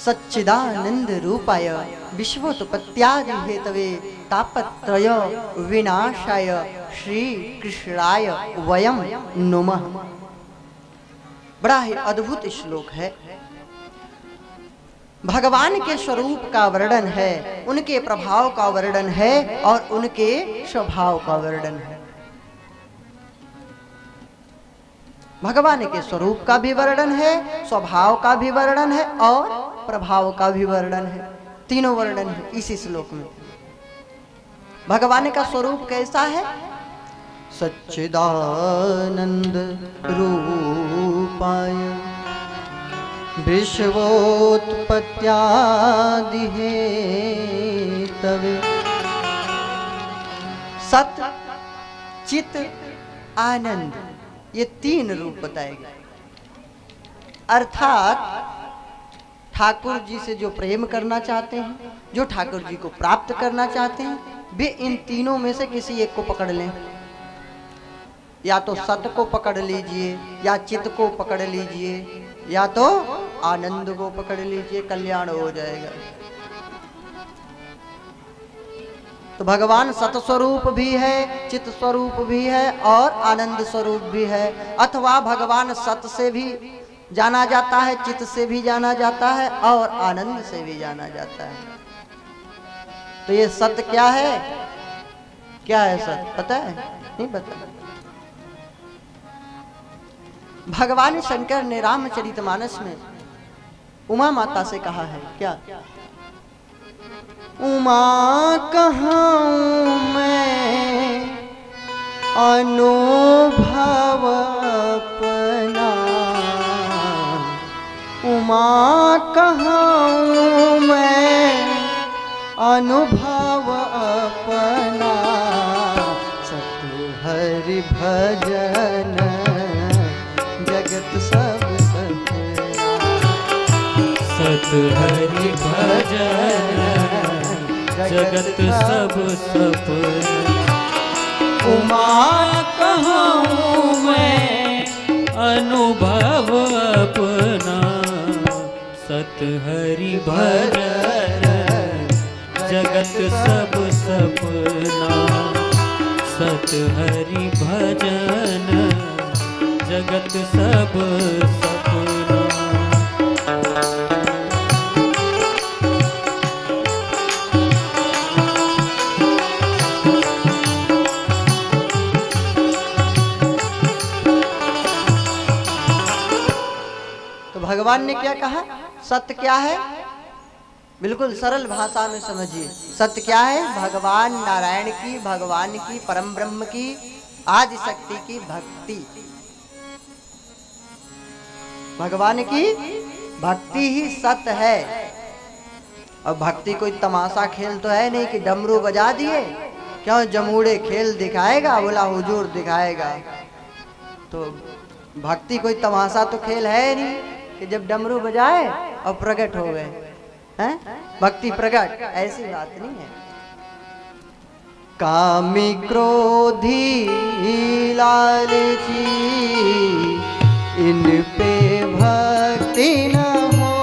सच्चिदानंद रूपाय विश्वोत्पत्त्यादि Hathaway तापत्रय विनाशाय श्री कृष्णाय वयम नुमः। बड़ा ही अद्भुत श्लोक है। भगवान के स्वरूप का वर्णन है, उनके प्रभाव का वर्णन है और उनके स्वभाव का वर्णन है। भगवान के स्वरूप का भी वर्णन है, स्वभाव का भी वर्णन है और प्रभाव का भी वर्णन है। तीनों वर्णन है इसी श्लोक में। भगवान का स्वरूप कैसा है? सच्चिदानंद रूपाय विश्वोत्पत्त्यादि हेतवे। सत, चित, आनंद, ये तीन रूप बताए गए। अर्थात ठाकुर जी से जो प्रेम करना चाहते हैं, जो ठाकुर जी को प्राप्त करना चाहते हैं, वे इन तीनों में से किसी एक को पकड़ लें। या तो सत को पकड़ लीजिए, या चित्त को पकड़ लीजिए, या तो आनंद को पकड़ लीजिए, कल्याण हो जाएगा। तो भगवान सत स्वरूप भी है, चित्त स्वरूप भी है और आनंद स्वरूप भी है। अथवा भगवान सत से भी जाना जाता है, चित्त से भी जाना जाता है और आनंद से भी जाना जाता है। तो ये सत्य क्या है? क्या है सत्य? पता है? नहीं पता। भगवान शंकर ने रामचरितमानस में उमा माता से कहा है क्या? उमा कहूँ मैं अनुभव अपना, उमा कहूँ मैं अनुभव अपना, सत हरि भजन जगत सब सपना। सत हरि भजन जगत सब सपना। उमा कहूँ मैं अनुभव अपना, सत हरि भजन जगत सब सपना। सत हरि भजन जगत सब सपना। भगवान ने क्या कहा? सत्य क्या है? बिल्कुल सरल भाषा में समझिए। सत्य क्या है? भगवान नारायण की, भगवान की, परम ब्रह्म की, आदि शक्ति की भक्ति। भगवान की भक्ति ही सत्य है। और भक्ति कोई तमाशा खेल तो है नहीं कि डमरू बजा दिए, क्यों जमूड़े खेल दिखाएगा, बोला हुजूर दिखाएगा। तो भक्ति कोई तमाशा तो खेल है नहीं कि जब डमरू बजाए और प्रकट हो गए हैं भक्ति प्रकट, ऐसी बात नहीं है। कामी क्रोधी लालची इन पे भक्ति न हो,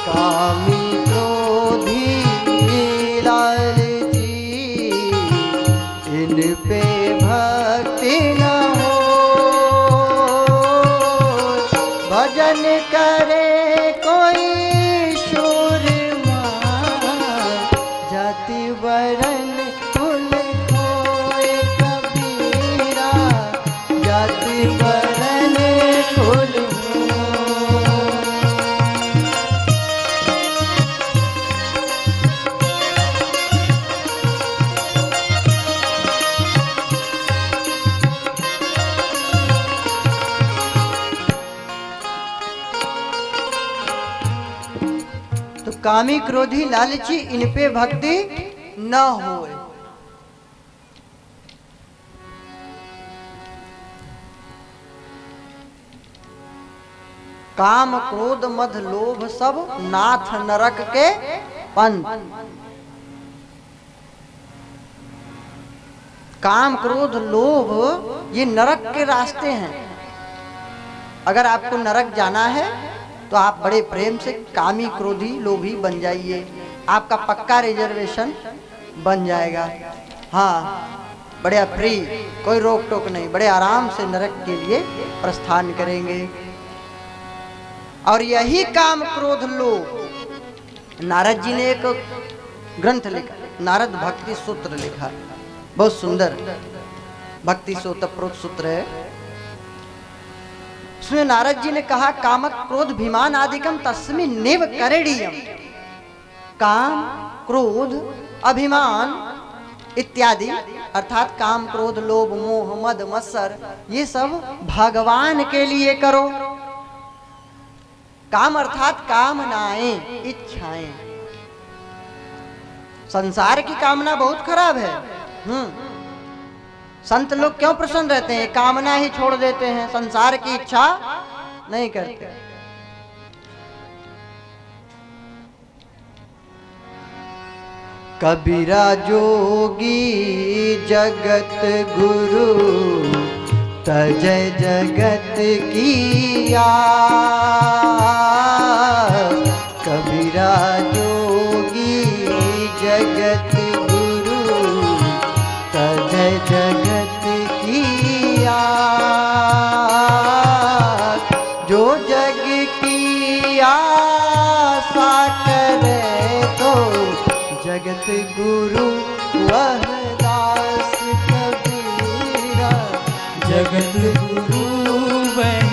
कामी क्रोधी लालची इन पे भक्ति न हो, भजन करे कोई शूरमा, जाति वरण कुल खोए कबीरा, जाति वरण कुल कामी क्रोधी लालची इन पे भक्ति न होए। काम क्रोध मद लोभ सब नाथ नरक के पंथ। काम क्रोध लोभ ये नरक के रास्ते हैं। अगर आपको नरक जाना है तो आप बड़े प्रेम से कामी क्रोधी लोभी बन जाइए, आपका पक्का रिजर्वेशन बन जाएगा। हाँ, बड़े फ्री, कोई रोक टोक नहीं, बड़े आराम से नरक के लिए प्रस्थान करेंगे। और यही काम क्रोध लोभ, नारद जी ने एक ग्रंथ लिखा, नारद भक्ति सूत्र लिखा, बहुत सुंदर भक्ति सूत्र सूत्र है। उसमें नारद जी ने कहा, कामक क्रोध भीमान आदिकम तस्मिन् नेव करणीयम। काम क्रोध अभिमान इत्यादि अर्थात काम क्रोध लोभ मोह मद मत्सर, ये सब भगवान के लिए करो। काम अर्थात कामनाएं, इच्छाएं। संसार की कामना बहुत खराब है। संत लोग क्यों प्रसन्न रहते हैं? कामना ही छोड़ देते हैं, संसार की इच्छा नहीं करते। कबीरा जोगी जगत गुरु, तजय जगत की आस। कबीरा जोगी जगत गुरु, तजय जगत की आस। जो जग की आशा करे तो जगत गुरु वह दास। कबीरा जगत गुरु वह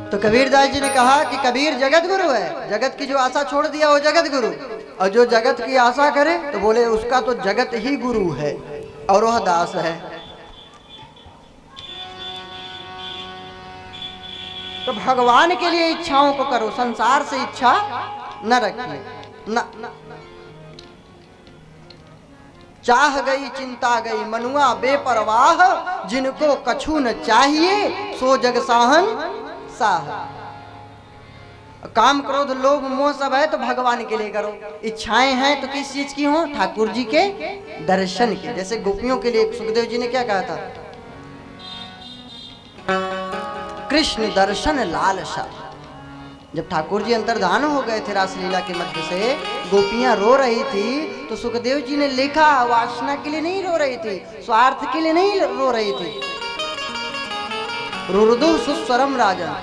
तो कबीरदास जी ने कहा कि कबीर जगत गुरु है, जगत की जो आशा छोड़ दिया वो जगत गुरु, और जो जगत की आशा करे तो बोले उसका तो जगत ही गुरु है और वह दास है। तो भगवान के लिए इच्छाओं को करो, संसार से इच्छा न रखिए। न चाह गई चिंता गई मनुआ बेपरवाह, जिनको कछु न चाहिए सो जग साहन साह। काम क्रोध लोभ मोह सब है तो भगवान के लिए करो। इच्छाएं हैं तो किस चीज की हो? ठाकुर जी के दर्शन की। जैसे गोपियों के लिए सुखदेव जी ने क्या कहा था? कृष्ण दर्शन लालसा। जब ठाकुर जी अंतर्धान हो गए थे रासलीला के मध्य से, गोपियां रो रही थी, तो सुखदेव जी ने लिखा, वासना के लिए नहीं रो रही थी, स्वार्थ के लिए नहीं रो रही थी। रुरुदु सुस्वरम राजन,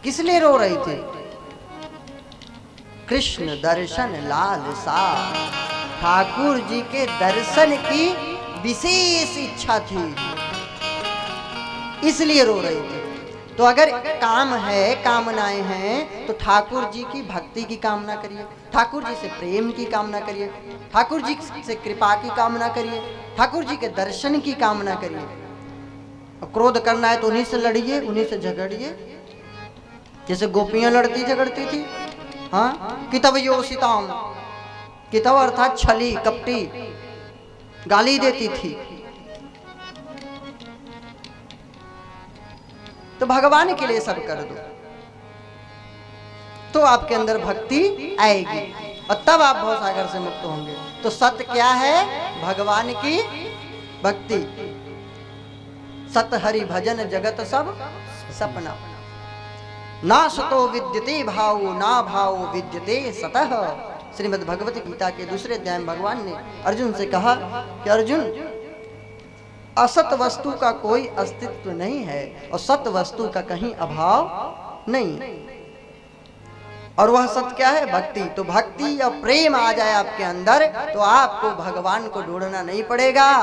किस लिए रो रही थी? कृष्ण दर्शन लालसा। ठाकुर जी के दर्शन की विशेष इच्छा थी, इसलिए रो रही थी। तो अगर काम है, कामनाएं हैं, तो ठाकुर जी की भक्ति की कामना करिए, ठाकुर जी से प्रेम की कामना करिए, ठाकुर जी से कृपा की कामना करिए, ठाकुर जी के दर्शन की कामना करिए। क्रोध करना है तो उन्हीं से लड़िए, उन्हीं से झगड़िए, जैसे गोपियां लड़ती झगड़ती थी। हाँ, कितव योषिताम, कितव अर्थात छली कपटी, गाली देती थी। तो भगवान के लिए सब कर दो तो आपके अंदर भक्ति आएगी और तब आप भवसागर से मुक्त होंगे। तो सत्य क्या है? भगवान की भक्ति। सत हरि भजन जगत सब सपना। ना सतो विद्यते भाव, ना भाव विद्यते सतः। श्रीमद् भगवत गीता के दूसरे अध्याय में भगवान ने अर्जुन से कहा कि अर्जुन, असत वस्तु का कोई अस्तित्व नहीं है और सत वस्तु का कहीं अभाव नहीं। और वह सत्य क्या है? भक्ति। तो भक्ति और प्रेम आ जाए आपके अंदर तो आपको भगवान को ढूंढना नहीं पड़ेगा।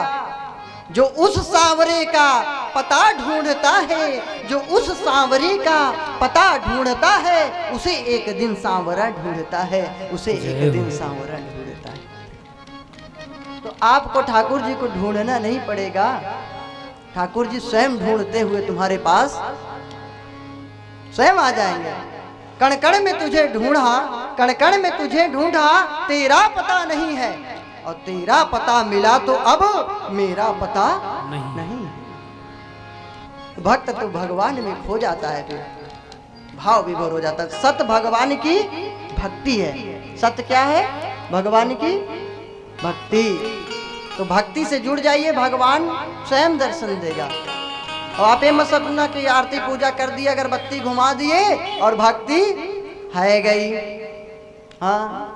जो उस सांवरे का पता ढूंढता है, जो उस सांवरे का पता ढूंढता है, उसे एक दिन सांवरा ढूंढता है, उसे एक दिन सांवरा ढूंढता है। तो आपको ठाकुर जी को ढूंढना नहीं पड़ेगा, ठाकुर जी स्वयं ढूंढते हुए तुम्हारे पास स्वयं आ जाएंगे। कण कण में तुझे ढूंढा, कण कण में तुझे ढूंढा, तेरा पता नहीं है और तेरा पता मिला तो अब मेरा पता नहीं। भक्त तो भगवान में खो जाता है। फिर भाव विभोर हो जाता है। सत भगवान की भक्ति है। सत क्या है? भगवान की भक्ति। तो भक्ति से जुड़ जाइए, भगवान स्वयं दर्शन देगा। और आप ये मत समझना कि आरती पूजा कर दी, अगरबत्ती घुमा दिए और भक्ति है गई। हाँ,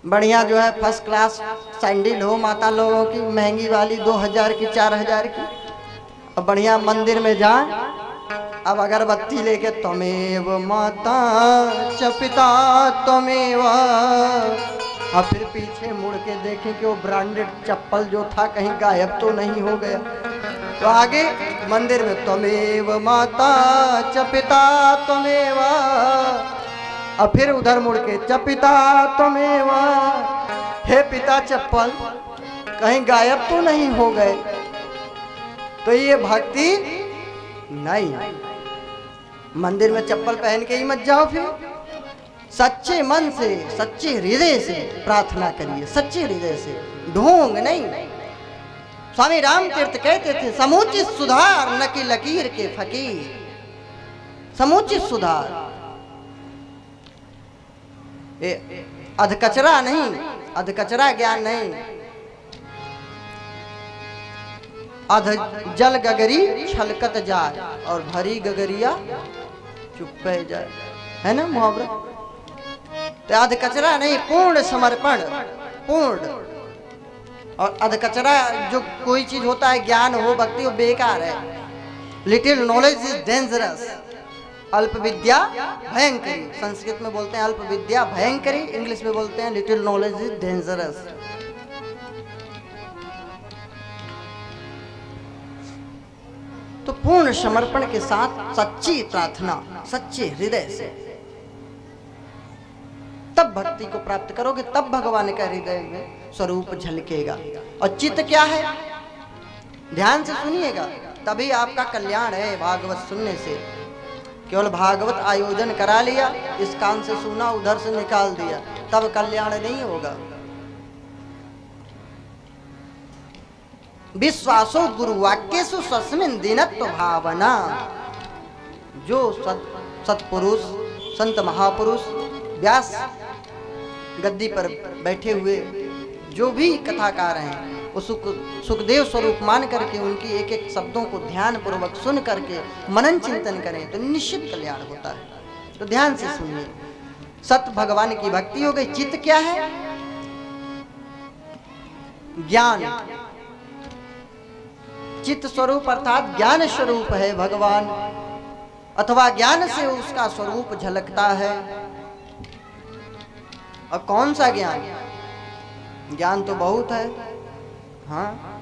बढ़िया जो है फर्स्ट क्लास सैंडल हो माता लोगों की, महंगी वाली 2000 की 4000 की, अब बढ़िया मंदिर में जाए, अब अगरबत्ती लेके त्वमेव माता च पिता त्वमेव, अब फिर पीछे मुड़ के देखें कि वो ब्रांडेड चप्पल जो था कहीं गायब तो नहीं हो गया। तो आगे मंदिर में त्वमेव माता च पिता त्वमेव, अब फिर उधर मुड़ के च पिता त्वमेव, हे पिता चप्पल कहीं गायब तो नहीं हो गए। तो ये भक्ति नहीं। मंदिर में चप्पल पहन के ही मत जाओ, फिर सच्चे मन से सच्चे हृदय से प्रार्थना करिए, सच्चे हृदय से, ढोंग नहीं। स्वामी रामतीर्थ कहते थे समुचित सुधार न कि लकीर के फकीर। समुचित सुधार, अधकचरा नहीं, अधकचरा ज्ञान नहीं। अध जल गगरी छलकत जाए और भरी गगरिया चुप जाए, है ना मुहावरा। तो अधकचरा नहीं, पूर्ण समर्पण, पूर्ण। और अधकचरा जो कोई चीज होता है, ज्ञान हो भक्ति हो, बेकार है। लिटिल नॉलेज इज डेंजरस, अल्प विद्या भयंकरी। संस्कृत में बोलते हैं अल्प विद्या भयंकरी, इंग्लिश में बोलते हैं लिटिल नॉलेज इज डेंजरस। तो पूर्ण समर्पण के साथ सच्ची प्रार्थना, सच्चे हृदय से, तब भक्ति को प्राप्त करोगे, तब भगवान का हृदय में स्वरूप झलकेगा। और चित्त क्या है? ध्यान से सुनिएगा, तभी आपका कल्याण है। भागवत सुनने से, केवल भागवत आयोजन करा लिया, इस कान से सुना उधर से निकाल दिया, तब कल्याण नहीं होगा। विश्वासो गुरुवाक्येषु सस्मिन् दीनत्व भावना। जो सत्पुरुष, संत महापुरुष, व्यास गद्दी पर बैठे हुए जो भी कथाकार हैं, वो सुखदेव स्वरूप मान करके उनकी एक एक शब्दों को ध्यान पूर्वक सुन करके मनन चिंतन करें तो निश्चित कल्याण होता है। तो ध्यान से सुनिए। सत भगवान की भक्ति हो गई। चित्त क्या है? ज्ञान। चित्त स्वरूप अर्थात ज्ञान स्वरूप है भगवान, अथवा ज्ञान से उसका स्वरूप झलकता है। और कौन सा ज्ञान? ज्ञान तो बहुत है। हाँ,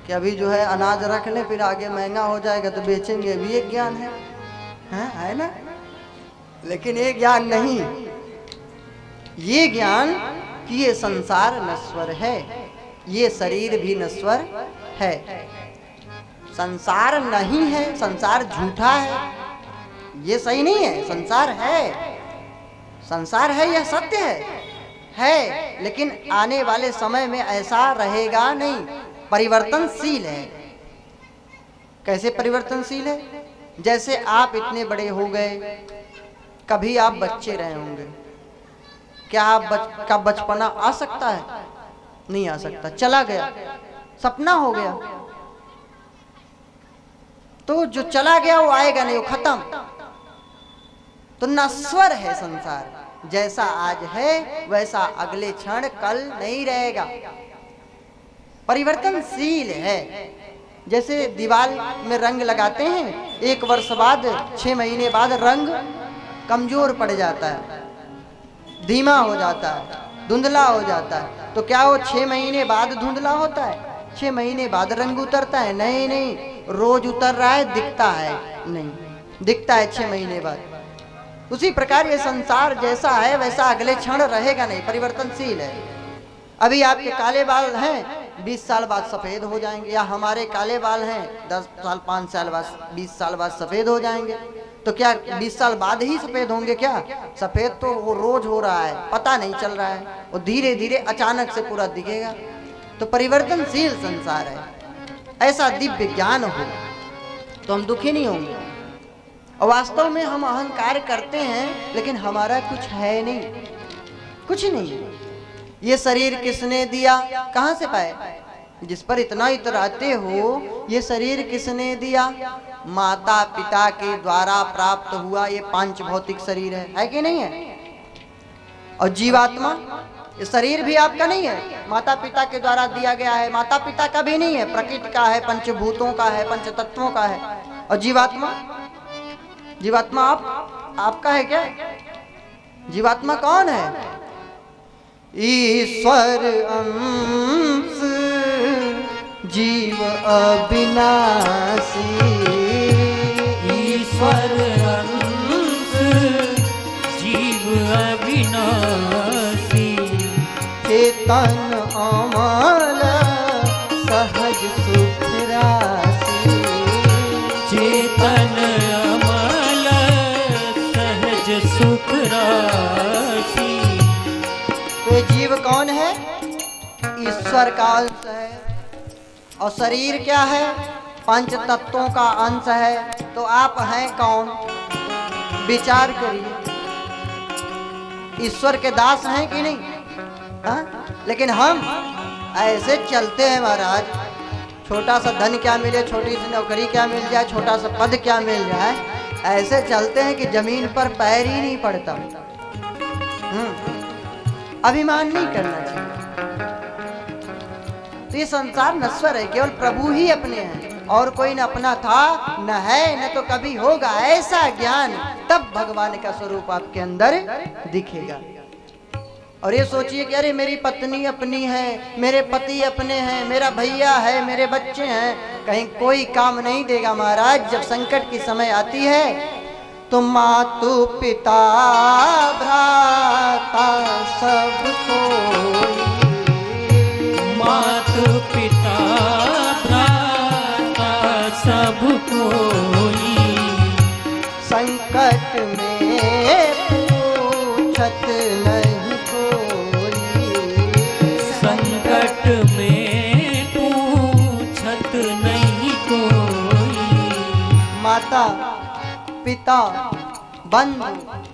कि अभी जो है अनाज रख ले, फिर आगे महंगा हो जाएगा तो बेचेंगे, भी एक ज्ञान है। हाँ, है ना? लेकिन ये ज्ञान नहीं। ये ज्ञान कि ये संसार नश्वर है, ये शरीर भी नश्वर है। संसार नहीं है, संसार झूठा है, ये सही नहीं है। संसार है, संसार है, यह सत्य है, लेकिन आने वाले समय में ऐसा रहेगा नहीं, परिवर्तनशील है। कैसे परिवर्तनशील है? जैसे आप इतने बड़े हो गए, कभी आप बच्चे रहे होंगे, क्या आप का बचपना आ सकता है? नहीं आ सकता, चला गया, सपना हो गया। तो जो चला गया वो आएगा नहीं, वो खत्म। तो नश्वर है संसार, जैसा आज है वैसा अगले क्षण कल नहीं रहेगा, परिवर्तनशील है। जैसे दीवार में रंग लगाते हैं, 1 वर्ष बाद, 6 महीने बाद रंग कमजोर पड़ जाता है, धीमा हो जाता है, धुंधला हो जाता है। तो क्या वो 6 महीने बाद धुंधला होता है? 6 महीने बाद रंग उतरता है? नहीं नहीं, रोज उतर रहा है, दिखता है नहीं, दिखता है 6 महीने बाद। उसी प्रकार ये संसार जैसा है वैसा अगले क्षण रहेगा नहीं, परिवर्तनशील है। अभी आपके काले बाल हैं, 20 साल बाद सफेद हो जाएंगे, या हमारे काले बाल हैं 10 साल 5 साल बाद 20 साल बाद सफेद हो जाएंगे। तो क्या 20 साल बाद ही सफेद होंगे? क्या सफेद तो वो रोज हो रहा है, पता नहीं चल रहा है, वो धीरे धीरे अचानक से पूरा दिखेगा। तो परिवर्तनशील संसार है। ऐसा दिव्य ज्ञान हो तो हम दुखी नहीं होंगे। और वास्तव में हम अहंकार करते हैं लेकिन हमारा कुछ है नहीं, कुछ नहीं। ये शरीर किसने दिया, कहां से पाए? जिस पर इतना इतराते हो, ये शरीर किसने दिया? माता पिता के द्वारा प्राप्त हुआ ये पांच भौतिक शरीर है कि नहीं है? और जीवात्मा, ये शरीर भी आपका नहीं है, माता पिता के द्वारा दिया गया है। माता पिता का भी नहीं है, प्रकृति का है, पंचभूतों का है, पंच तत्वों का है। और जीवात्मा, जीवात्मा आपका है क्या? जीवात्मा कौन है? ईश्वर अंश जीव अविनाशी, ईश्वर अंश जीव अविनाशी, चेतन अमल सहज सुख राशि, चेतन अमल सहज सुख राशि। तो जीव कौन है? ईश्वर का अंश है। और शरीर क्या है? पंच तत्वों का अंश है। तो आप हैं कौन? विचार करिए। ईश्वर के दास हैं कि नहीं? हाँ? लेकिन हम ऐसे चलते हैं महाराज, छोटा सा धन क्या मिले, छोटी सी नौकरी क्या मिल जाए, छोटा सा पद क्या मिल जाए, ऐसे चलते हैं कि जमीन पर पैर ही नहीं पड़ता। अभिमान नहीं करना चाहिए। तो ये संसार नश्वर है, केवल प्रभु ही अपने हैं, और कोई न अपना था, न है, न तो कभी होगा। ऐसा ज्ञान, तब भगवान का स्वरूप आपके अंदर दिखेगा। और ये सोचिए कि अरे मेरी पत्नी अपनी है, मेरे पति अपने हैं, मेरा भैया है, मेरे बच्चे हैं, कहीं कोई काम नहीं देगा महाराज। जब संकट की समय आती है तो मातु पिता भ्राता सब कोई, मातु पिता भ्राता सब कोई, संकट में पूछत नहीं कोई, संकट में पूछत नहीं कोई। माता पिता बंधु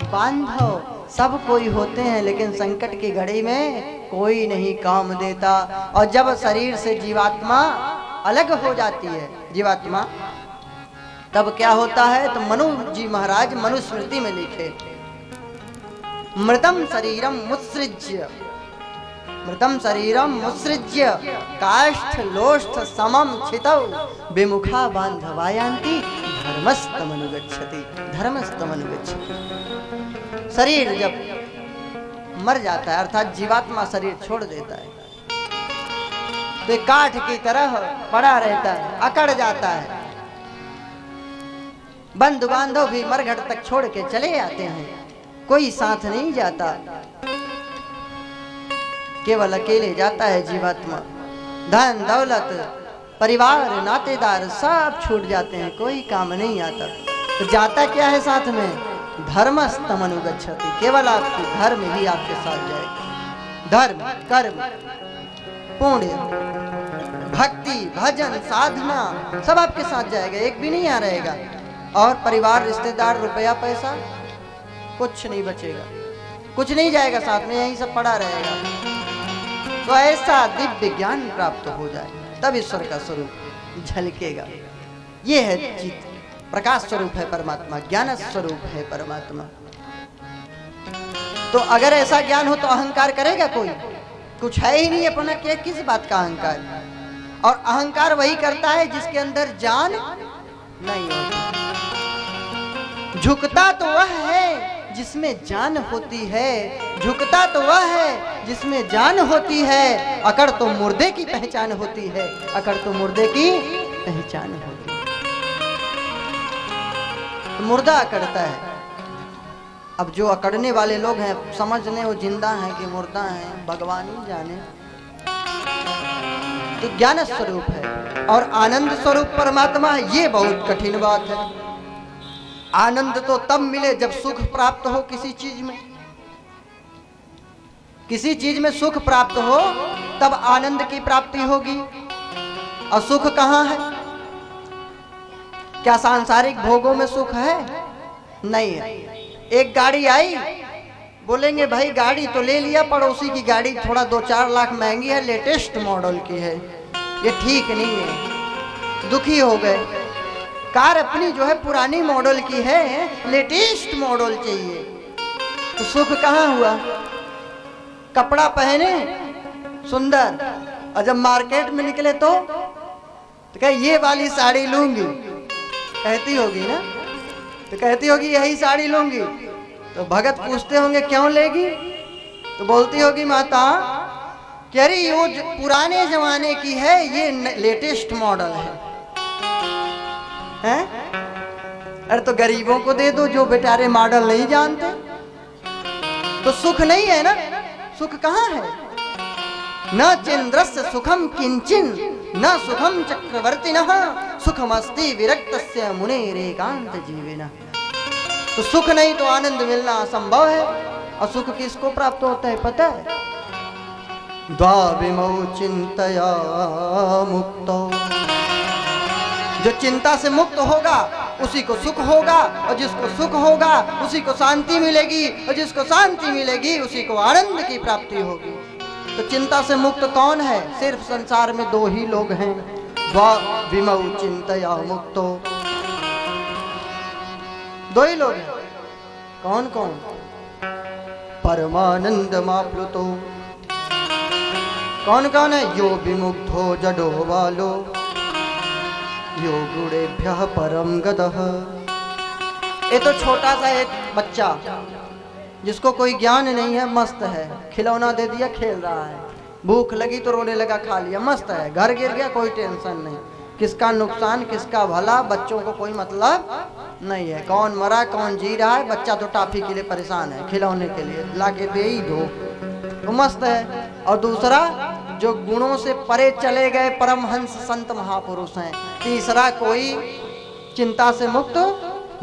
बांधव सब कोई होते हैं, लेकिन संकट की घड़ी में कोई नहीं काम देता। और जब शरीर से जीवात्मा अलग हो जाती है, जीवात्मा, तब क्या होता है? तो मनु जी महाराज मनुस्मृति में लिखे, मृतम शरीरम मुत्सृज्य, मृतम शरीरम मुत्सृज्य काष्ठ लोष्ठ समम छितौ विमुखा बांधवायांति धर्मस्तमनुगच्छति, धर्मस्तमनुगच्छति। शरीर जब मर जाता है, अर्थात जीवात्मा शरीर छोड़ देता है, तो एक काठ की तरह पड़ा रहता है, अकड़ जाता है। बंधु बांधव भी मरघट तक छोड़ के चले आते हैं, कोई साथ नहीं जाता, केवल अकेले जाता है जीवात्मा। धन दौलत परिवार नातेदार सब छूट जाते हैं, कोई काम नहीं आता। तो जाता क्या है साथ में? धर्मस्तमनुगच्छति, केवल आपकी धर्म ही आपके साथ जाएगा। धर्म, कर्म, पुण्य, भक्ति, भजन, साधना सब आपके साथ जाएगा, एक भी नहीं यहाँ रहेगा। और परिवार, रिश्तेदार, रुपया, पैसा कुछ नहीं बचेगा, कुछ नहीं जाएगा साथ में, यही सब पड़ा रहेगा। तो ऐसा दिव्य ज्ञान प्राप्त हो जाए, तब ईश्वर का स्वरूप झलकेगा। ये है चित, प्रकाश स्वरूप है परमात्मा, ज्ञान स्वरूप है परमात्मा। तो अगर ऐसा ज्ञान हो तो अहंकार करेगा कोई? कुछ है ही नहीं अपना, क्या किस बात का अहंकार? और अहंकार वही करता है जिसके अंदर जान नहीं होती। झुकता तो वह है जिसमें जान होती है, झुकता तो वह है जिसमें जान होती है। अकड़ तो मुर्दे की पहचान होती है, अकड़ तो मुर्दे की पहचान होती है। तो मुर्दा अकड़ता है। अब जो अकड़ने वाले लोग हैं, समझने वो जिंदा हैं कि मुर्दा हैं, भगवान ही जाने। तो ज्ञान स्वरूप है और आनंद स्वरूप परमात्मा है, ये बहुत कठिन बात है। आनंद तो तब मिले जब सुख प्राप्त हो किसी चीज में, किसी चीज में सुख प्राप्त हो तब आनंद की प्राप्ति होगी। और सुख कहाँ है? क्या सांसारिक भोगों में सुख है? नहीं है। एक गाड़ी आई, बोलेंगे भाई गाड़ी तो ले लिया, पड़ोसी की गाड़ी थोड़ा 2-4 लाख महंगी है, लेटेस्ट मॉडल की है, ये ठीक नहीं है, दुखी हो गए। कार अपनी जो है पुरानी मॉडल की है, लेटेस्ट मॉडल चाहिए, तो सुख कहाँ हुआ? कपड़ा पहने सुंदर, और जब मार्केट में निकले तो कहे ये वाली साड़ी लूंगी, कहती होगी ना, तो कहती होगी यही साड़ी लूंगी। तो भगत पूछते होंगे क्यों लेगी, तो बोलती होगी माता कि अरे ये पुराने जमाने की है, ये लेटेस्ट मॉडल है? अरे तो गरीबों को दे दो जो बेचारे मॉडल नहीं जानते। तो सुख नहीं है ना, सुख कहाँ है? न चंद्रस्य सुखम किंचिन न सुखम चक्रवर्तिनः सुखमस्ति विरक्तस्य मुनेरेकांत जीविनः। तो सुख नहीं तो आनंद मिलना असंभव है। और सुख किसको प्राप्त होता है पता है? द्वाविमौ चिंतया मुक्तो, जो चिंता से मुक्त होगा उसी को सुख होगा, और जिसको सुख होगा उसी को शांति मिलेगी, और जिसको शांति मिलेगी उसी को आनंद की प्राप्ति होगी। तो चिंता से मुक्त कौन है? सिर्फ संसार में 2 ही लोग हैं, द्वाविमौ चिंतया मुक्तो, 2 ही लोग हैं। कौन कौन? परमानंद माप्लुतो, कौन कौन है? यो विमुग्धो जडो बालो यो गुणेभ्यः परम गतः। ये तो छोटा सा एक बच्चा जिसको कोई ज्ञान नहीं है, मस्त है, खिलौना दे दिया खेल रहा है, भूख लगी तो रोने लगा खा लिया, मस्त है, घर गिर गया कोई टेंशन नहीं, किसका नुकसान किसका भला, बच्चों को कोई मतलब नहीं है, कौन मरा कौन जी रहा है, बच्चा तो टाफी के लिए परेशान है, खिलौने के लिए लाके दे ही दो, तो मस्त है। और दूसरा जो गुणों से परे चले गए परमहंस संत महापुरुष हैं। तीसरा कोई चिंता से मुक्त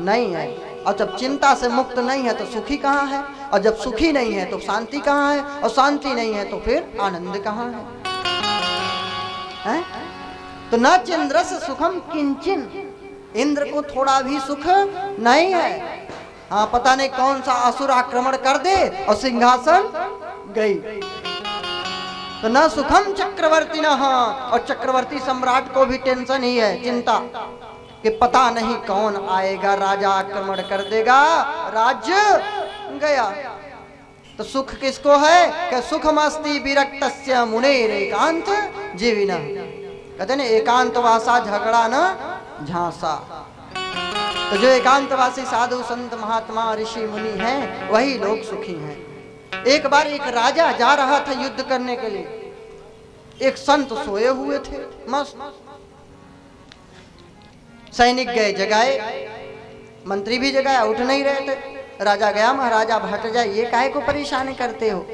नहीं है, और जब चिंता से मुक्त नहीं है तो सुखी कहाँ है, और जब सुखी नहीं है तो शांति कहाँ है, और शांति नहीं है तो फिर आनंद कहाँ है? तो न चंद्र से सुखम किंचिन, इंद्र को थोड़ा भी सुख नहीं है। हाँ, पता नहीं कौन सा असुर आक्रमण कर दे और सिंहासन गई। तो न सुखम चक्रवर्ती न, और चक्रवर्ती सम्राट को भी टेंशन ही है, चिंता कि पता नहीं कौन आएगा, राजा आक्रमण कर देगा, राज्य गया। तो सुख किसको है? कि सुखमस्ति विरक्तस्य मुनेरेकांत जीविनः। कहते ना एकांतवासा झगड़ा न झांसा। तो जो एकांतवासी साधु संत महात्मा ऋषि मुनि हैं वही लोग सुखी हैं। एक बार एक राजा जा रहा था युद्ध करने के लिए, एक संत सोए हुए थे मस्त, सैनिक गए जगाए, मंत्री भी जगाया, उठ नहीं रहे थे। राजा गया, महाराजा हट जाए, ये काहे को परेशान करते हो?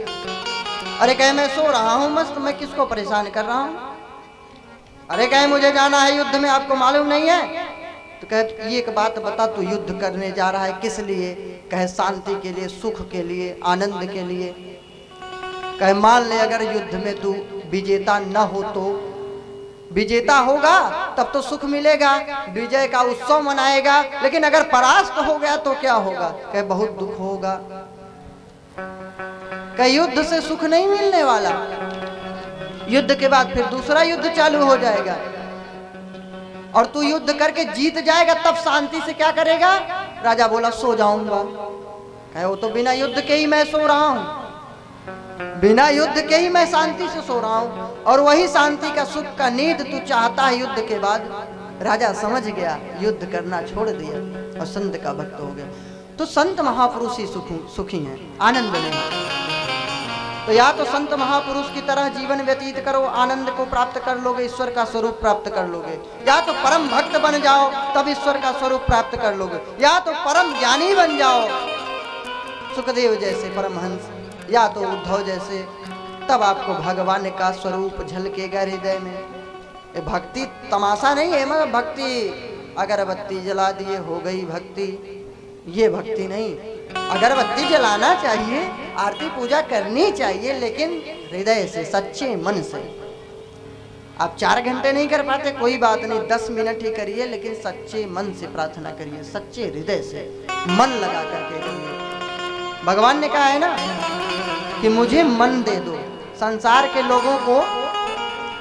अरे कहे मैं सो रहा हूं मस्त, मैं किसको परेशान कर रहा हूं? अरे कहे मुझे जाना है युद्ध में, आपको मालूम नहीं है? तो कहे ये एक बात बता, तू युद्ध करने जा रहा है किस लिए? कहे शांति के लिए, सुख के लिए, आनंद के लिए। कहे मान ले अगर युद्ध में तू विजेता न हो तो, विजेता होगा तब तो सुख मिलेगा, विजय का उत्सव मनाएगा, लेकिन अगर परास्त हो गया तो क्या होगा? कहे बहुत दुख होगा। कहे युद्ध से सुख नहीं मिलने वाला, युद्ध के बाद फिर दूसरा युद्ध चालू हो जाएगा, और तू युद्ध करके जीत जाएगा तब शांति से क्या करेगा? राजा बोला सो जाऊंगा। कहे वो तो बिना युद्ध के ही मैं सो रहा हूं, बिना युद्ध के ही मैं शांति से सो रहा हूं, और वही शांति का सुख का नींद तू चाहता है युद्ध के बाद। राजा समझ गया, युद्ध करना छोड़ दिया और संत का भक्त हो गया। तो संत महापुरुष ही सुखी हैं, आनंद नहीं। तो या तो संत महापुरुष की तरह जीवन व्यतीत करो, आनंद को प्राप्त कर लोगे, ईश्वर का स्वरूप प्राप्त कर लोगे, या तो परम भक्त बन जाओ तब ईश्वर का स्वरूप प्राप्त कर लोगे, या तो परम ज्ञानी बन जाओ सुखदेव जैसे परमहंस, या तो उद्धव जैसे, तब आपको भगवान का स्वरूप झलकेगा हृदय में। ये भक्ति तमाशा नहीं है, मतलब भक्ति अगरबत्ती जला दिए हो गई भक्ति, ये भक्ति नहीं। अगरबत्ती जलाना चाहिए, आरती पूजा करनी चाहिए, लेकिन हृदय से, सच्चे मन से। आप 4 घंटे नहीं कर पाते, कोई बात नहीं, 10 मिनट ही करिए, लेकिन सच्चे मन से प्रार्थना करिए, सच्चे हृदय से मन लगा करके करिए। भगवान ने कहा है ना कि मुझे मन दे दो। संसार के लोगों को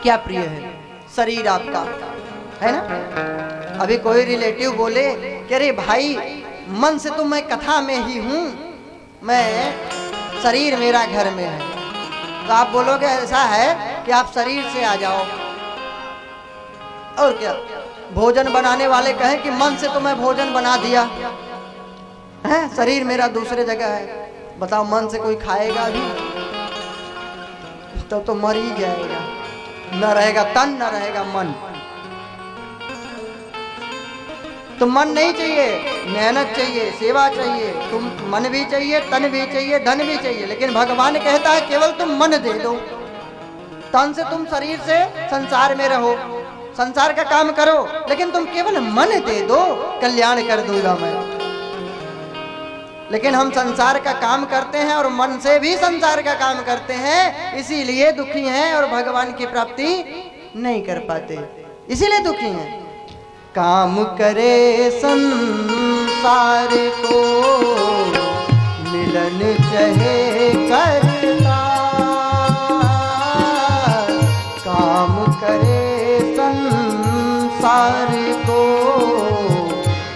क्या प्रिय है? शरीर आपका है ना। अभी कोई रिलेटिव बोले कि अरे भाई मन से तो मैं कथा में ही हूं, मैं शरीर मेरा घर में है, तो आप बोलोगे ऐसा है कि आप शरीर से आ जाओ। और क्या, भोजन बनाने वाले कहें कि मन से तो मैं भोजन बना दिया है, शरीर मेरा दूसरे जगह है। बताओ मन से कोई खाएगा अभी? तो मर ही जाएगा, न रहेगा तन न रहेगा मन। तो मन नहीं चाहिए, मेहनत चाहिए, सेवा चाहिए, तुम मन भी चाहिए, तन भी चाहिए, धन भी चाहिए, लेकिन भगवान कहता है केवल तुम मन दे दो। तन से तुम शरीर से संसार में रहो, संसार का काम करो, लेकिन तुम केवल मन दे दो, कल्याण कर दूंगा मैं। लेकिन हम संसार का काम करते हैं और मन से भी संसार का काम करते हैं, इसीलिए दुखी हैं और भगवान की प्राप्ति नहीं कर पाते, इसीलिए दुखी हैं। काम करे संसार को मिलन चाहे करता, काम करे संसार को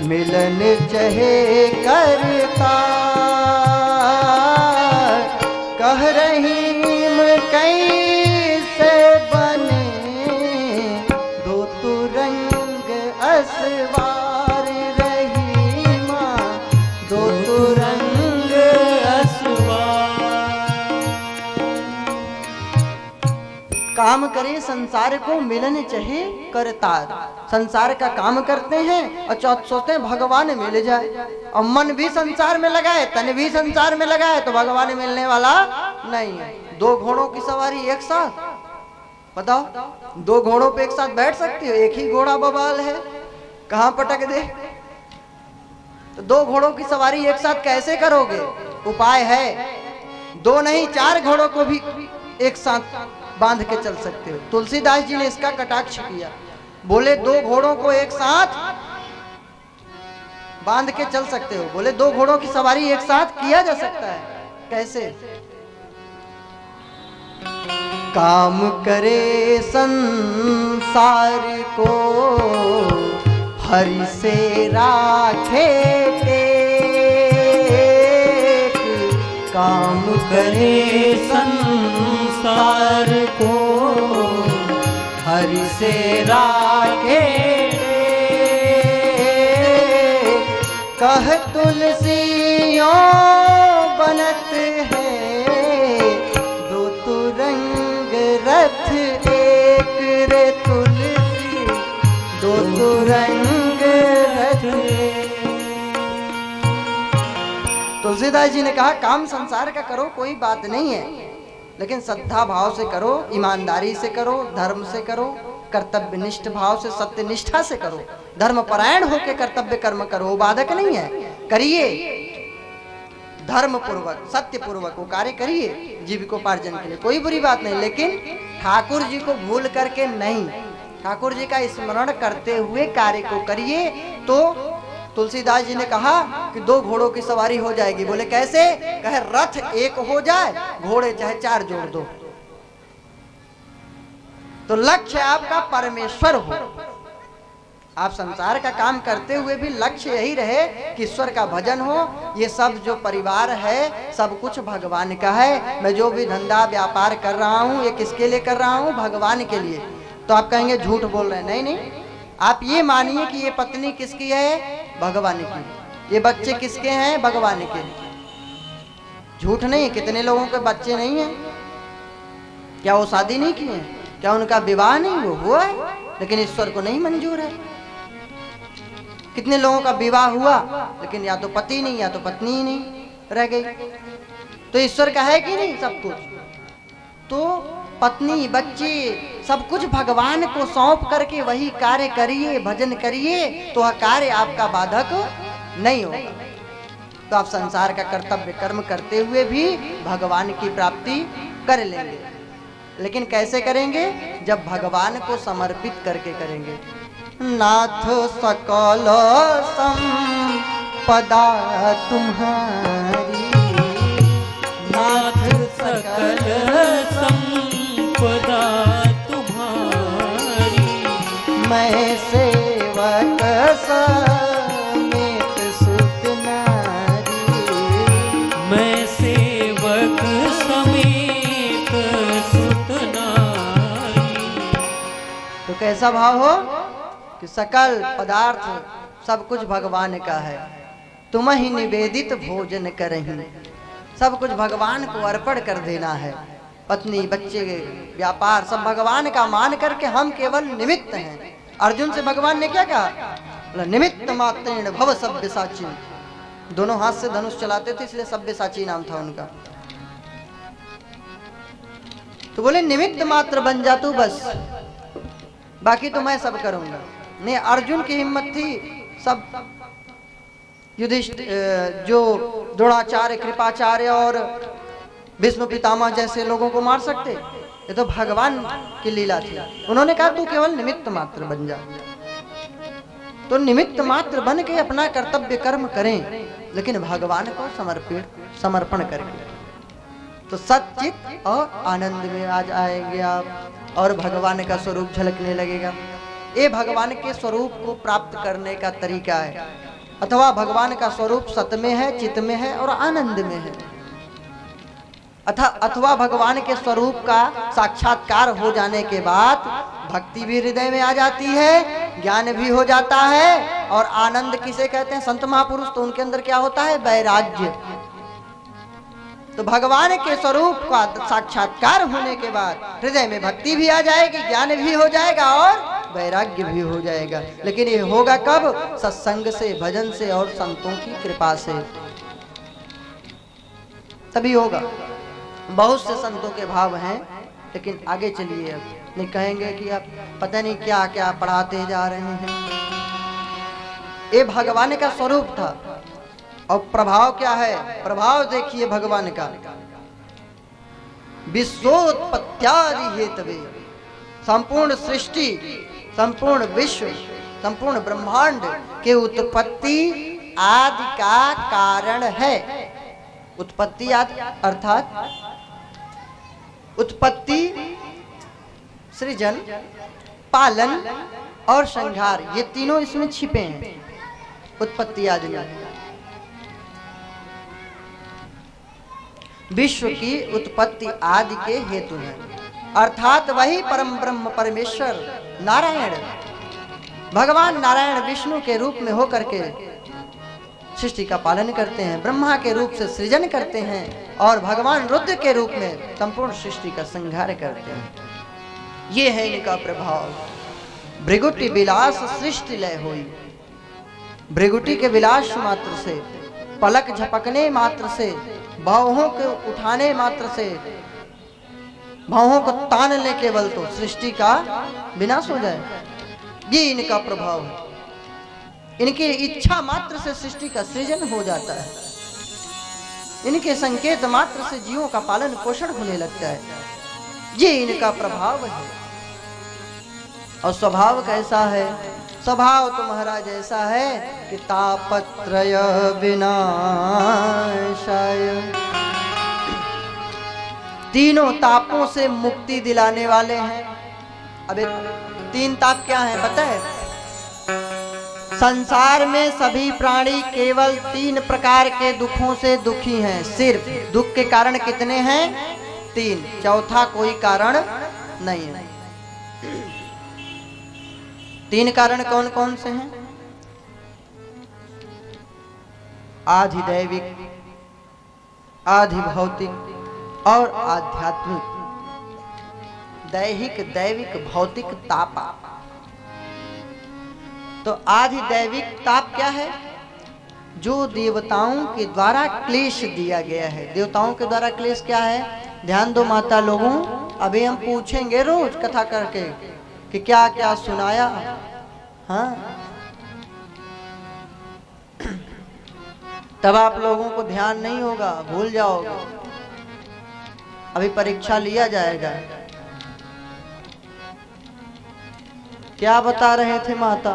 मिलन चाहे करता। कह रहीम कैसे बने दो तुरंग असवार रहीमा, दो तुरंग असवार। काम करे संसार को मिलन चाहे करता। संसार का काम करते हैं और सोचते हैं भगवान मिल जाए, और मन भी संसार में लगाए, तन भी संसार में लगाए, तो भगवान मिलने वाला नहीं है। 2 घोड़ों की सवारी एक साथ, बताओ 2 घोड़ों पे एक साथ बैठ सकती हो? एक ही घोड़ा बवाल है, कहां पटक दे। तो 2 घोड़ों की सवारी एक साथ कैसे करोगे? उपाय है, 2 नहीं 4 घोड़ों को भी एक साथ बांध के चल सकते हो। तुलसीदास जी ने इसका कटाक्ष किया, बोले 2 घोड़ों को एक साथ बांध के चल सकते हो, बोले 2 घोड़ों की सवारी एक साथ किया जा सकता है। कैसे? काम करे संसार को हरि से राखे टेक, काम करे संसार को हरि से राखे। कह तुलसियों बनत है दो तुरंग रथ एक रे तुलसी, दो तुरंग रथ। तुलसीदास जी ने कहा काम संसार का करो, कोई बात नहीं है, लेकिन श्रद्धा भाव से करो, ईमानदारी से करो, धर्म से करो, कर्तव्य निष्ठ भाव से, सत्य निष्ठा से करो, धर्म परायण होकर कर्तव्य कर्म करो, वो बाधक नहीं है। करिए धर्म पूर्वक, सत्य पूर्वक वो कार्य करिए जीविकोपार्जन के लिए, कोई बुरी बात नहीं, लेकिन ठाकुर जी को भूल करके नहीं, ठाकुर जी का स्मरण करते हुए कार्य को करिए। तो तुलसीदास जी ने कहा कि 2 घोड़ों की सवारी हो जाएगी। बोले कैसे? कहे रथ एक हो जाए, घोड़े चाहे 4 जोड़ दो। तो लक्ष्य आपका परमेश्वर हो। आप संसार का काम करते हुए भी लक्ष्य यही रहे कि ईश्वर का भजन हो। ये सब जो परिवार है सब कुछ भगवान का है। मैं जो भी धंधा व्यापार कर रहा हूँ ये किसके लिए कर रहा हूँ? भगवान के लिए। तो आप कहेंगे झूठ बोल रहे हैं। नहीं नहीं, आप ये मानिए कि ये पत्नी किसकी है? भगवान की। ये बच्चे किसके हैं? भगवान के। झूठ नहीं। कितने लोगों के बच्चे नहीं हैं? क्या वो शादी नहीं की है? क्या उनका विवाह नहीं हुआ है? लेकिन ईश्वर को नहीं मंजूर है। कितने लोगों का विवाह हुआ लेकिन या तो पति नहीं या तो पत्नी ही नहीं रह गई। तो ईश्वर का है कि नहीं सब कुछ? तो पत्नी बच्चे सब कुछ भगवान को सौंप करके वही कार्य करिए, भजन करिए, तो वह कार्य आपका बाधक नहीं होगा। तो आप संसार का कर्तव्य कर्म करते हुए भी भगवान की प्राप्ति कर लेंगे। लेकिन कैसे करेंगे? जब भगवान को समर्पित करके करेंगे। नाथ सकल संपदा तुम्हारी, नाथ सकल संपदा तुम्हारी, मैं सेवक समेत सुत नारी, मैं सेवक समेत सुत नारी। तो कैसा भाव हो कि सकल पदार्थ सब कुछ भगवान का है, तुम ही निवेदित भोजन करहीं, सब कुछ भगवान को अर्पण कर देना है। पत्नी, बच्चे, व्यापार सब भगवान का मान करके हम केवल निमित्त हैं। अर्जुन से भगवान ने क्या कहा? बोला निमित्त मात्रेण भव सव्यसाची। दोनों हाथ से धनुष चलाते थे, इसलिए सव्यसाची नाम था उनका। तो बोले निमित्त मात्र बन जा तू, बस बाकी तो मैं सब करूंगा। नहीं, अर्जुन की हिम्मत थी सब युधिष्ठिर, जो द्रोणाचार्य, कृपाचार्य और भीष्म पितामह जैसे लोगों को मार सकते, ये तो भगवान की लीला थी। उन्होंने कहा तू केवल निमित्त मात्र बन जा। तो निमित्त मात्र बन के अपना कर्तव्य कर्म करें, लेकिन भगवान को समर्पण करके, तो सच्चित और आनंद में आ जाएंगे आप, और भगवान का स्वरूप झलकने लगेगा। ये भगवान के स्वरूप को प्राप्त करने का तरीका है। अथवा भगवान का स्वरूप सत में है, चित्त में है और आनंद में है। अथवा भगवान के स्वरूप का साक्षात्कार हो जाने के बाद भक्ति भी हृदय में आ जाती है, ज्ञान भी हो जाता है, और आनंद किसे कहते हैं? संत महापुरुष। तो उनके अंदर क्या होता है? वैराग्य। तो भगवान के स्वरूप का साक्षात्कार होने के बाद हृदय में भक्ति भी आ जाएगी, ज्ञान भी हो जाएगा और वैराग्य भी हो जाएगा। लेकिन ये होगा कब? सत्संग से, भजन से और संतों की कृपा से, तभी होगा। बहुत से संतों के भाव हैं, लेकिन आगे चलिए। अब नहीं कहेंगे कि आप पता नहीं क्या क्या पढ़ाते जा रहे हैं। ये भगवान का स्वरूप था, और प्रभाव क्या है? प्रभाव देखिए भगवान का। विश्वोत्पत्त्यादि हेतवे, संपूर्ण सृष्टि, संपूर्ण विश्व, संपूर्ण ब्रह्मांड के उत्पत्ति आदि का कारण है। उत्पत्ति आदि अर्थात उत्पत्ति, सृजन, पालन और संहार, ये तीनों इसमें छिपे हैं उत्पत्ति आदि में। विश्व की उत्पत्ति आदि के हेतु हैं, अर्थात वही परम ब्रह्म परमेश्वर नारायण, भगवान नारायण विष्णु के रूप में होकर के सृष्टि का पालन करते हैं, ब्रह्मा के रूप से सृजन करते हैं, और भगवान रुद्र के रूप में संपूर्ण सृष्टि का संहार करते हैं। ये है इनका प्रभाव। भृगुटी विलास सृष्टि लय हुई। भृगुटी के विलास मात्र से, पलक झपकने मात्र से, बाहों को उठाने मात्र से, बाहों को तानने केवल, तो सृष्टि का विनाश हो जाए। ये इनका प्रभाव है। इनकी इच्छा मात्र से सृष्टि का सृजन हो जाता है। इनके संकेत मात्र से जीवों का पालन पोषण होने लगता है। ये इनका प्रभाव है। और स्वभाव कैसा है? स्वभाव तो महाराज ऐसा है कि तापत्रय विनाशाय, तीनों तापों से मुक्ति दिलाने वाले हैं। अब तीन ताप क्या है पता है? संसार में सभी प्राणी केवल तीन प्रकार के दुखों से दुखी हैं। सिर्फ दुख के कारण कितने हैं? तीन, चौथा कोई कारण नहीं है। तीन कारण कौन कौन से हैं? आधि दैविक, आधि भौतिक और आध्यात्मिक। दैहिक, दैविक, भौतिक, ताप। तो आधि दैविक ताप क्या है? जो देवताओं के द्वारा क्लेश दिया गया है। देवताओं के द्वारा क्लेश क्या है? ध्यान दो माता लोगों, अभी हम पूछेंगे रोज कथा करके कि क्या क्या सुनाया। हाँ, तब आप लोगों को ध्यान नहीं होगा, भूल जाओगे। अभी परीक्षा लिया जाएगा क्या बता रहे थे माता?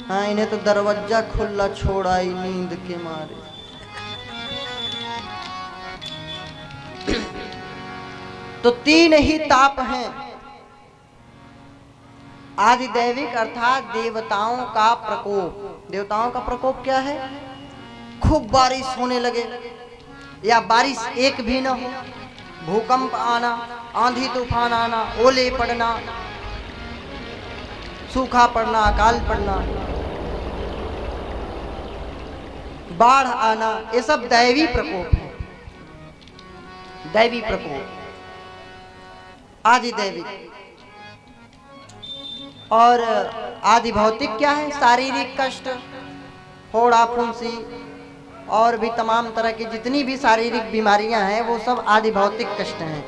हाँ, इन्हें तो दरवाजा खुला छोड़ा ही नींद के मारे। तो तीन ही ताप हैं। आदिदैविक अर्थात देवताओं का प्रकोप। देवताओं का प्रकोप क्या है? खूब बारिश होने लगे या बारिश एक भी न हो, भूकंप आना, आंधी तूफान आना, ओले पड़ना, सूखा पड़ना, अकाल पड़ना, बाढ़ आना, ये सब दैवी प्रकोप है। दैवी प्रकोप, आदि दैविक। और आदि भौतिक क्या है? शारीरिक कष्ट, फोड़ा फुंसी और भी तमाम तरह की जितनी भी शारीरिक बीमारियां हैं वो सब आदि भौतिक कष्ट हैं।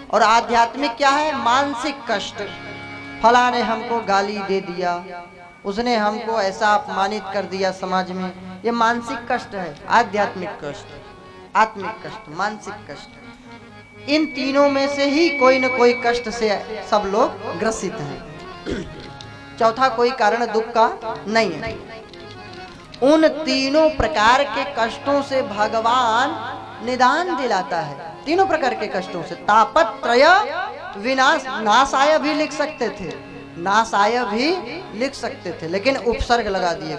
और आध्यात्मिक क्या है? मानसिक कष्ट। फला ने हमको गाली दे दिया, उसने हमको ऐसा अपमानित कर दिया समाज में, ये मानसिक कष्ट है। आध्यात्मिक कष्ट, आत्मिक कष्ट, मानसिक कष्ट। इन तीनों में से ही कोई न कोई कष्ट से सब लोग ग्रसित हैं। चौथा कोई कारण दुख का नहीं है। उन तीनों प्रकार के कष्टों से भगवान निदान दिलाता है। तीनों प्रकार के कष्टों से। तापत्रय विनाश, नाशाय भी लिख सकते थे, नाशाय भी लिख सकते थे, लेकिन उपसर्ग लगा दिए।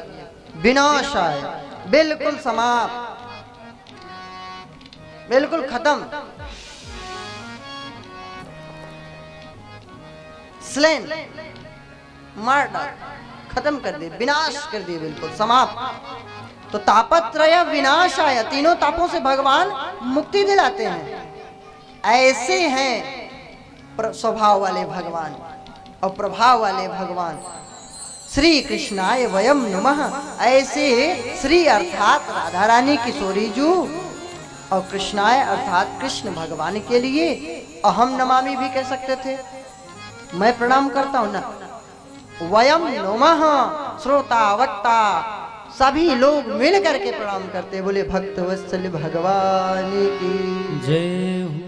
विनाशाय, बिल्कुल समाप्त, बिल्कुल खत्म। स्लेन, मार डाल, खत्म कर दिए, विनाश कर दिए, बिल्कुल समाप्त। तो तापत्रय विनाशाय, तीनों तापों से भगवान मुक्ति दिलाते हैं। ऐसे हैं स्वभाव वाले भगवान और प्रभाव वाले भगवान। श्री कृष्णाय वयम नमः। ऐसे श्री अर्थात राधा रानी किशोरी जू और कृष्णाय अर्थात कृष्ण भगवान के लिए अहम नमामि भी कह सकते थे, मैं प्रणाम करता हूं ना। वयम नमः, श्रोता वक्ता सभी लोग मिल करके प्रणाम करते। बोले भक्त वत्सल भगवान की जय।